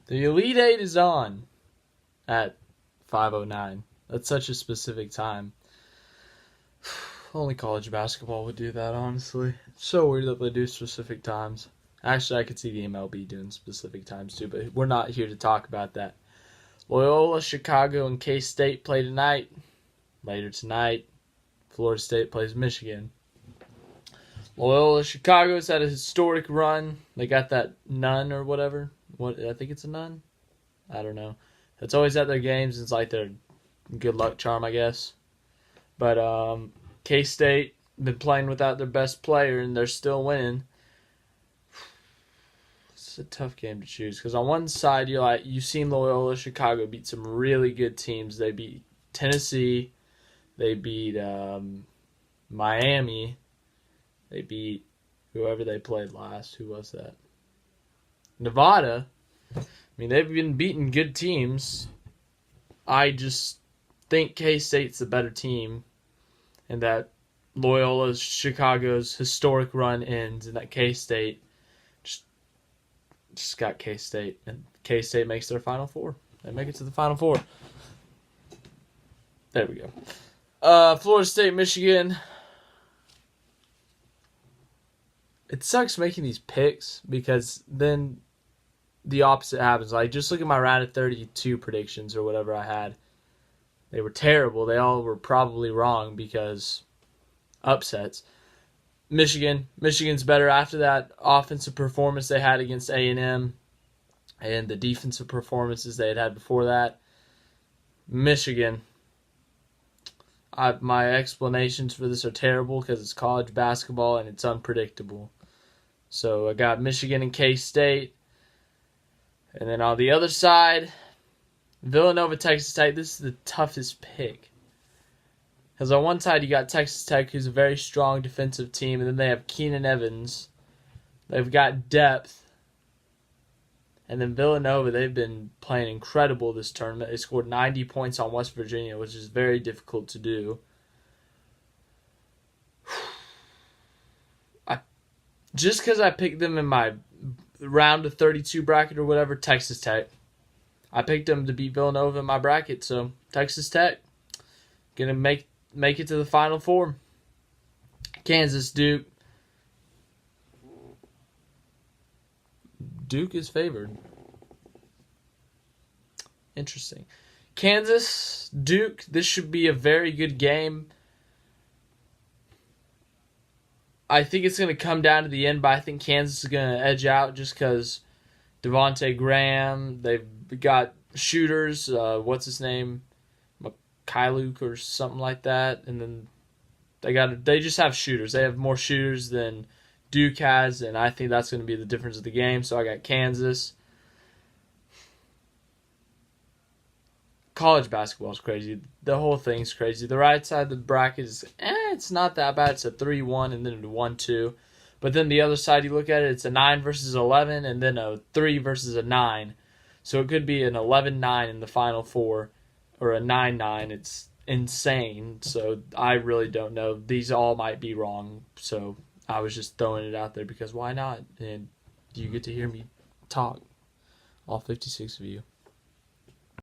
The Elite Eight is on at 5:09. That's such a specific time. Only college basketball would do that, honestly. It's so weird that they do specific times. Actually, I could see the MLB doing specific times too, but we're not here to talk about that. Loyola, Chicago, and K-State play tonight. Later tonight, Florida State plays Michigan. Loyola, Chicago's had a historic run. They got that nun or whatever. What I think it's a nun. I don't know. It's always at their games. It's like their good luck charm, I guess. But K-State been playing without their best player, and they're still winning. It's a tough game to choose because on one side you've seen Loyola Chicago beat some really good teams. They beat Tennessee, they beat Miami, they beat whoever they played last. Who was that? Nevada. I mean, they've been beating good teams. I just think K-State's the better team, and that Loyola Chicago's historic run ends, and that K-State just got K-State, and K-State makes their Final Four. They make it to the Final Four. There we go. Florida State, Michigan. It sucks making these picks because then the opposite happens. Like, just look at my round of 32 predictions or whatever I had. They were terrible. They all were probably wrong because upsets. Michigan's better after that offensive performance they had against A&M and the defensive performances they had before that. Michigan. My explanations for this are terrible because it's college basketball and it's unpredictable. So I got Michigan and K-State. And then on the other side, Villanova, Texas Tech. This is the toughest pick. Because on one side, you got Texas Tech, who's a very strong defensive team, and then they have Keenan Evans. They've got depth. And then Villanova, they've been playing incredible this tournament. They scored 90 points on West Virginia, which is very difficult to do. Just because I picked them in my round of 32 bracket or whatever, Texas Tech. I picked them to beat Villanova in my bracket, so Texas Tech gonna make it to the Final Four. Kansas, Duke. Duke is favored. Interesting. Kansas, Duke. This should be a very good game. I think it's going to come down to the end, but I think Kansas is going to edge out just because Devontae Graham. They've got shooters. What's his name? Kyluk or something like that. And then they just have shooters. They have more shooters than Duke has, and I think that's going to be the difference of the game. So I got Kansas. College basketball is crazy. The whole thing's crazy. The right side of the bracket is, it's not that bad. It's a 3-1 and then a 1-2. But then the other side, you look at it, it's a 9 versus 11 and then a 3 versus a 9. So it could be an 11-9 in the Final Four or a 9-9. It's insane. So I really don't know. These all might be wrong. So I was just throwing it out there because why not? And you get to hear me talk, all 56 of you.